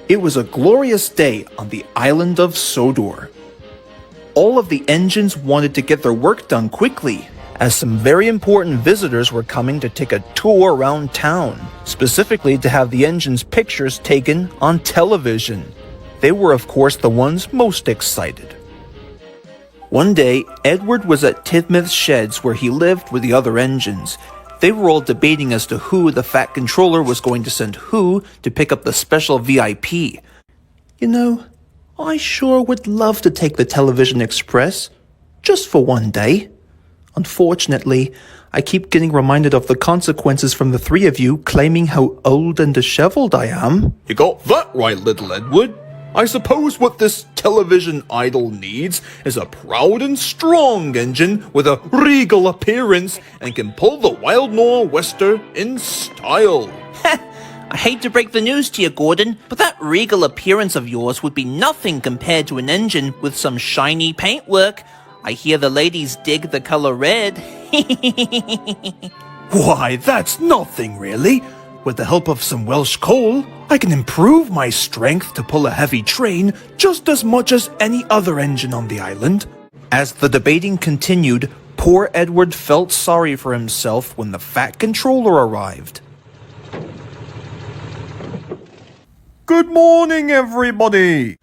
It was a glorious day on the island of Sodor. All of the engines wanted to get their work done quickly, as some very important visitors were coming to take a tour around town, specifically to have the engine's pictures taken on television. They were, of course, the ones most excited. One day, Edward was at Tidmouth's sheds where he lived with the other engines. They were all debating as to who the Fat Controller was going to send who to pick up the special VIP. You know, I sure would love to take the Television Express, just for one day. Unfortunately, I keep getting reminded of the consequences from the three of you claiming how old and disheveled I am. You got that right, little Edward. I suppose what this television idol needs is a proud and strong engine with a regal appearance and can pull the Wild Nor'wester in style. I hate to break the news to you, Gordon, but that regal appearance of yours would be nothing compared to an engine with some shiny paintwork. I hear the ladies dig the color red. Why, that's nothing really. With the help of some Welsh coal, I can improve my strength to pull a heavy train just as much as any other engine on the island. As the debating continued, poor Edward felt sorry for himself when the Fat Controller arrived. Good morning, everybody!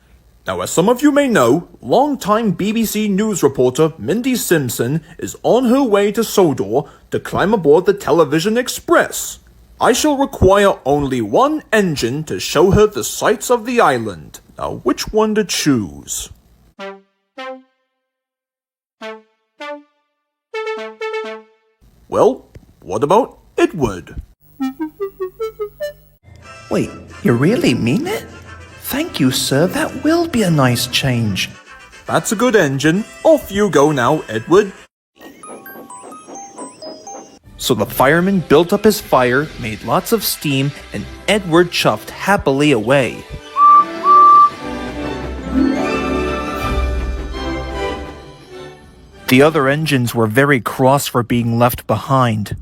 Now, as some of you may know, long-time BBC News reporter Mindy Simpson is on her way to Sodor to climb aboard the Television Express. I shall require only one engine to show her the sights of the island. Now, which one to choose? Well, what about Edward? Wait, you really mean it? Thank you, sir. That will be a nice change. That's a good engine. Off you go now, Edward. So the fireman built up his fire, made lots of steam, and Edward chuffed happily away. The other engines were very cross for being left behind.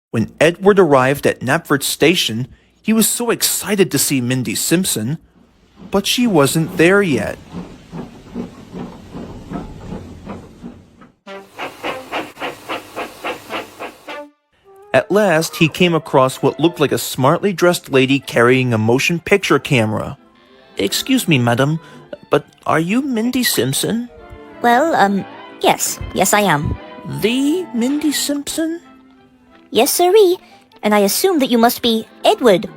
When Edward arrived at Knapford Station, he was so excited to see Mindy Simpson, but she wasn't there yet. At last, he came across what looked like a smartly dressed lady carrying a motion picture camera. "Excuse me, madam, but are you Mindy Simpson?" Well, yes I am. The Mindy Simpson? Yes, sirree, and I assume that you must be Edward.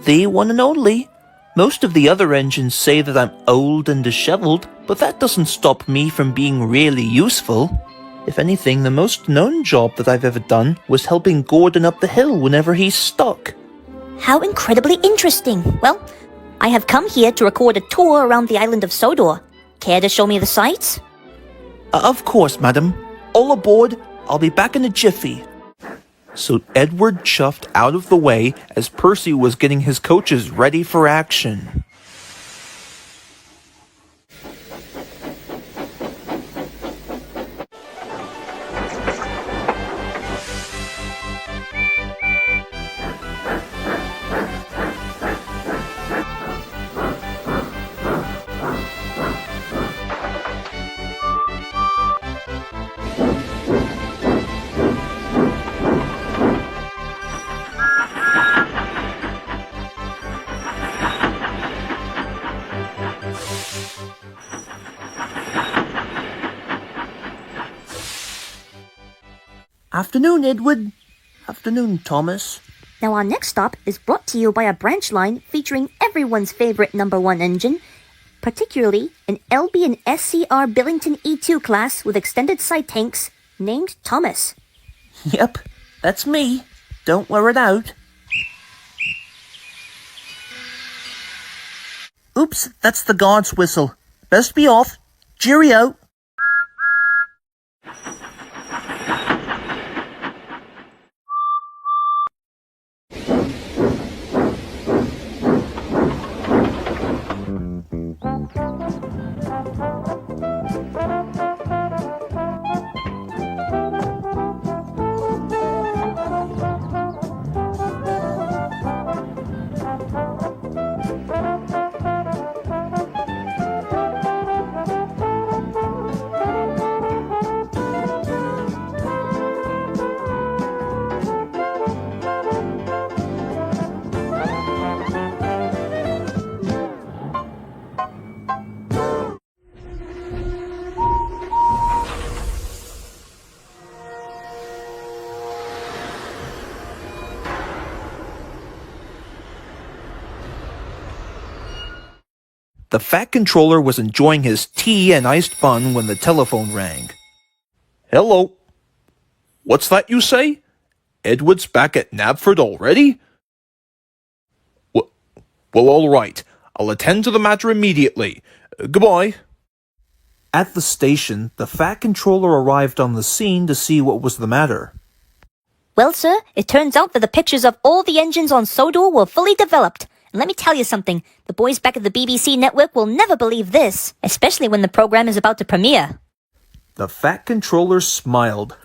The one and only. Most of the other engines say that I'm old and disheveled, but that doesn't stop me from being really useful. If anything, the most known job that I've ever done was helping Gordon up the hill whenever he's stuck. How incredibly interesting. Well, I have come here to record a tour around the island of Sodor. Care to show me the sights? Of course, madam. All aboard. I'll be back in a jiffy. So Edward chuffed out of the way as Percy was getting his coaches ready for action. Afternoon, Edward. Afternoon, Thomas. Now our next stop is brought to you by a branch line featuring everyone's favorite #1 engine, particularly an LB and SCR Billington E2 class with extended side tanks named Thomas. Yep, that's me. Don't wear it out. Oops, that's the guard's whistle. Best be off. Cheerio. The Fat Controller was enjoying his tea and iced bun when the telephone rang. Hello. What's that you say? Edward's back at Knapford already? Well, all right. I'll attend to the matter immediately. Goodbye. At the station, the Fat Controller arrived on the scene to see what was the matter. Well, sir, it turns out that the pictures of all the engines on Sodor were fully developed. And let me tell you something, the boys back at the BBC network will never believe this, especially when the program is about to premiere. The Fat Controller smiled.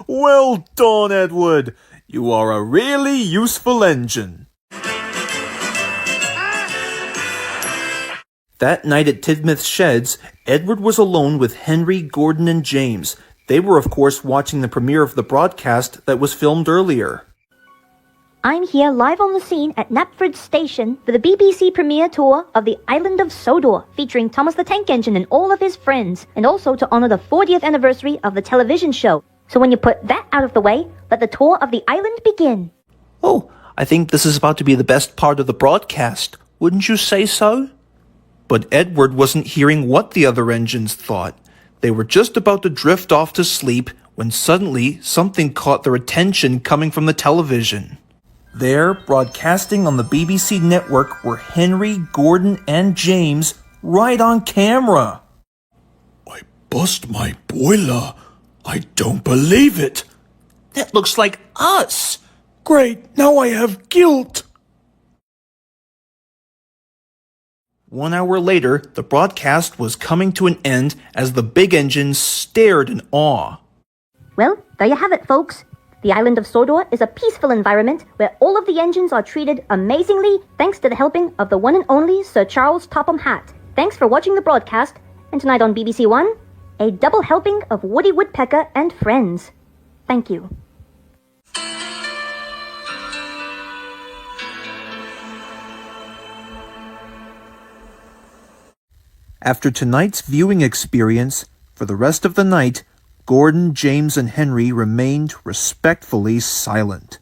Well done, Edward. You are a really useful engine. That night at Tidmouth Sheds, Edward was alone with Henry, Gordon, and James. They were, of course, watching the premiere of the broadcast that was filmed earlier. I'm here live on the scene at Knapford Station for the BBC premiere tour of the Island of Sodor, featuring Thomas the Tank Engine and all of his friends, and also to honor the 40th anniversary of the television show. So when you put that out of the way, let the tour of the island begin. Oh, I think this is about to be the best part of the broadcast. Wouldn't you say so? But Edward wasn't hearing what the other engines thought. They were just about to drift off to sleep when suddenly something caught their attention coming from the television. There, broadcasting on the BBC network, were Henry, Gordon, and James right on camera. I bust my boiler. I don't believe it. That looks like us. Great, now I have guilt. 1 hour later, the broadcast was coming to an end as the big engines stared in awe. Well, there you have it, folks. The island of Sodor is a peaceful environment where all of the engines are treated amazingly thanks to the helping of the one and only Sir Charles Topham Hatt. Thanks for watching the broadcast, and tonight on BBC One, a double helping of Woody Woodpecker and friends. Thank you. After tonight's viewing experience, for the rest of the night, Gordon, James, and Henry remained respectfully silent.